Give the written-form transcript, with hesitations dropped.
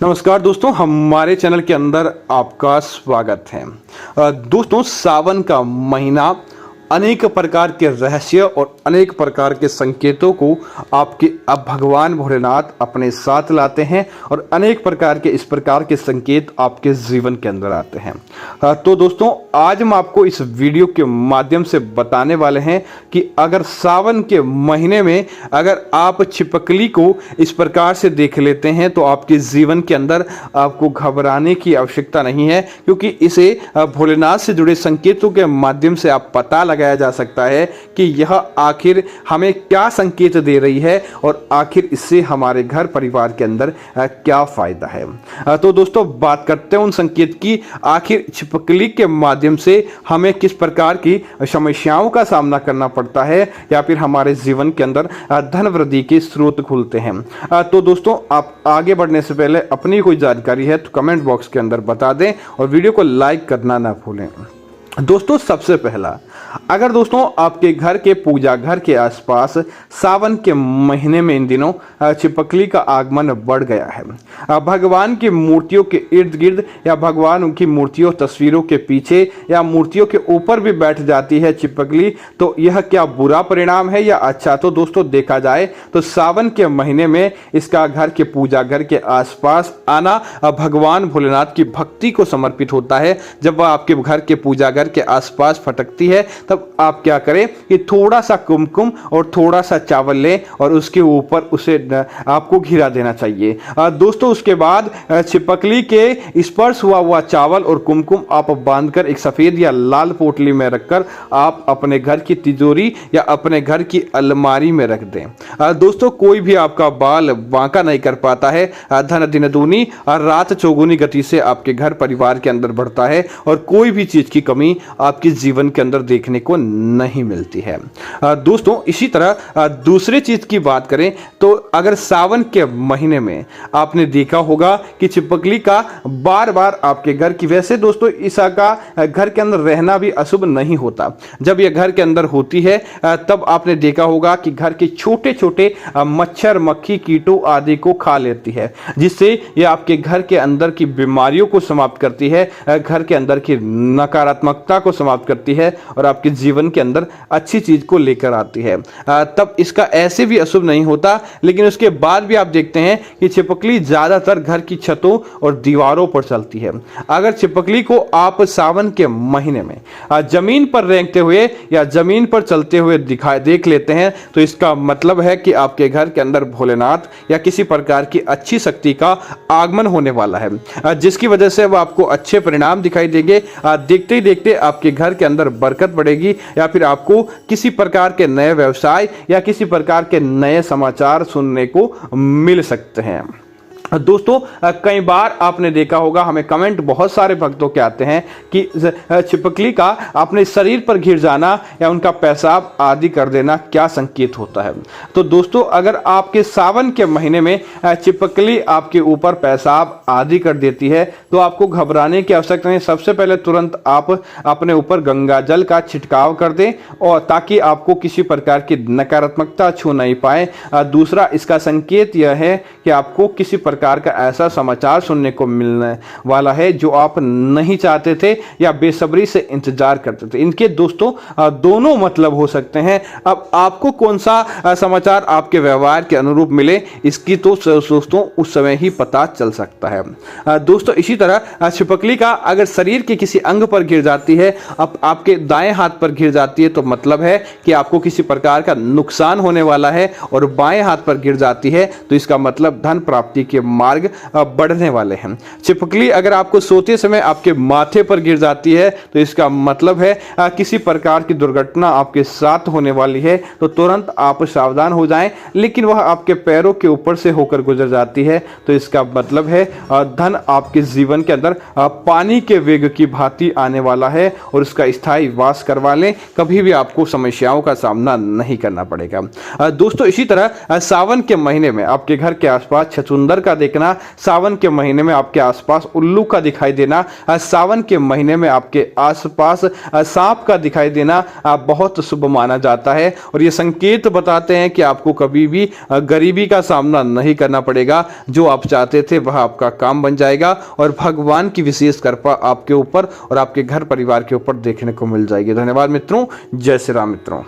नमस्कार दोस्तों, हमारे चैनल के अंदर आपका स्वागत है। दोस्तों, सावन का महीना अनेक प्रकार के रहस्य और अनेक प्रकार के संकेतों को आपके अब भगवान भोलेनाथ अपने साथ लाते हैं और अनेक प्रकार के इस प्रकार के संकेत आपके जीवन के अंदर आते हैं। तो दोस्तों, आज हम आपको इस वीडियो के माध्यम से बताने वाले हैं कि अगर सावन के महीने में अगर आप छिपकली को इस प्रकार से देख लेते हैं तो आपके जीवन के अंदर आपको घबराने की आवश्यकता नहीं है, क्योंकि इसे भोलेनाथ से जुड़े संकेतों के माध्यम से आप पता लगाया जा सकता है कि यह आखिर हमें क्या संकेत दे रही है और आखिर इससे हमारे घर परिवार के अंदर क्या फायदा है। तो दोस्तों, बात करते हैं उन संकेत की, आखिर छिपकली के माध्यम से हमें किस प्रकार की समस्याओं का सामना करना पड़ता है या फिर हमारे जीवन के अंदर धन वृद्धि के स्रोत खुलते हैं। तो दोस्तों, आप आगे बढ़ने से पहले अपनी कोई जानकारी है तो कमेंट बॉक्स के अंदर बता दें और वीडियो को लाइक करना ना भूलें। दोस्तों, सबसे पहला, अगर दोस्तों आपके घर के पूजा घर के आसपास सावन के महीने में इन दिनों छिपकली का आगमन बढ़ गया है, भगवान की मूर्तियों के इर्द गिर्द या भगवान उनकी मूर्तियों तस्वीरों के पीछे या मूर्तियों के ऊपर भी बैठ जाती है छिपकली, तो यह क्या बुरा परिणाम है या अच्छा? तो दोस्तों, देखा जाए तो सावन के महीने में इसका घर के पूजा घर के आसपास आना भगवान भोलेनाथ की भक्ति को समर्पित होता है। जब वह आपके घर के पूजा घर के आसपास फटकती है तब आप क्या करें कि थोड़ा सा कुमकुम और थोड़ा सा चावल लें और उसके ऊपर उसे आपको घिरा देना चाहिए। दोस्तों, उसके बाद छिपकली के स्पर्श हुआ चावल और कुमकुम आप बांधकर एक सफेद या लाल पोटली में रखकर आप अपने घर की तिजोरी या अपने घर की अलमारी में रख दें। दोस्तों, कोई भी आपका बाल बांका नहीं कर पाता है। धन दिन दूनी और रात चौगुनी गति से आपके घर परिवार के अंदर बढ़ता है और कोई भी चीज की कमी आपके जीवन के अंदर देखने को नहीं मिलती है। दोस्तों, इसी तरह दूसरी चीज की बात करें तो अगर सावन के महीने में आपने देखा होगा कि छिपकली का बार बार आपके घर की, वैसे दोस्तों इसका घर के अंदर रहना भी अशुभ नहीं होता, जब यह घर के अंदर होती है तब आपने देखा होगा कि घर के छोटे छोटे मच्छर मक्खी कीटों आदि को खा लेती है, जिससे यह आपके घर के अंदर की बीमारियों को समाप्त करती है, घर के अंदर की नकारात्मकता को समाप्त करती है और आपके जीवन के अंदर अच्छी चीज को लेकर आती है। तब इसका ऐसे भी अशुभ नहीं होता, लेकिन उसके बाद भी आप देखते हैं कि छिपकली ज्यादातर घर की छतों और दीवारों पर चलती है। अगर छिपकली को आप सावन के महीने में जमीन पर रेंगते हुए या जमीन पर चलते हुए देख लेते हैं तो इसका मतलब है कि आपके घर के अंदर भोलेनाथ या किसी प्रकार की अच्छी शक्ति का आगमन होने वाला है, जिसकी वजह से वह आपको अच्छे परिणाम दिखाई देंगे। देखते ही देखते आपके घर के अंदर बरकत बढ़ेगी या फिर आपको किसी प्रकार के नए व्यवसाय या किसी प्रकार के नए समाचार सुनने को मिल सकते हैं। दोस्तों, कई बार आपने देखा होगा, हमें कमेंट बहुत सारे भक्तों के आते हैं कि छिपकली का अपने शरीर पर घिर जाना या उनका पेशाब आदि कर देना क्या संकेत होता है। तो दोस्तों, अगर आपके सावन के महीने में छिपकली आपके ऊपर पेशाब आदि कर देती है तो आपको घबराने की आवश्यकता नहीं। सबसे पहले तुरंत आप अपने ऊपर गंगा जल का छिड़काव कर दें और ताकि आपको किसी प्रकार की नकारात्मकता छू नहीं पाए। दूसरा, इसका संकेत यह है कि आपको किसी प्रकार का ऐसा समाचार सुनने को मिलने वाला है जो आप नहीं चाहते थे या बेसब्री से इंतजार करते थे। इनके दोस्तों दोनों मतलब हो सकते हैं। अब आपको कौन सा समाचार आपके व्यवहार के अनुरूप मिले, इसकी तो दोस्तों उस समय ही पता चल सकता है। दोस्तों, इसी तरह छिपकली का अगर शरीर के किसी अंग पर गिर जाती है, अब आपके दाएं हाथ पर गिर जाती है तो मतलब है कि आपको किसी प्रकार का नुकसान होने वाला है, और बाएं हाथ पर गिर जाती है तो इसका मतलब धन प्राप्ति के मार्ग बढ़ने वाले हैं। छिपकली अगर आपको सोते समय आपके माथे पर गिर जाती है तो इसका मतलब है किसी प्रकार की दुर्घटना आपके साथ होने वाली है, तो तुरंत आप सावधान हो जाएं। लेकिन वह आपके पैरों के ऊपर से होकर गुजर जाती है तो इसका मतलब है धन आपके जीवन के अंदर पानी के वेग की भांति आने वाला है और उसका स्थायी वास करवा लें, कभी भी आपको समस्याओं का सामना नहीं करना पड़ेगा। दोस्तों, इसी तरह सावन के महीने में आपके घर के आसपास छछूंदर का देखना, सावन के महीने में आपके आसपास उल्लू का दिखाई देना, सावन के महीने में आपके आसपास सांप का दिखाई देना बहुत शुभ माना जाता है। और ये संकेत बताते हैं कि आपको कभी भी गरीबी का सामना नहीं करना पड़ेगा। जो आप चाहते थे वह आपका काम बन जाएगा और भगवान की विशेष कृपा आपके ऊपर और आपके घर परिवार के ऊपर देखने को मिल जाएगी। धन्यवाद मित्रों। जय श्री राम मित्रों।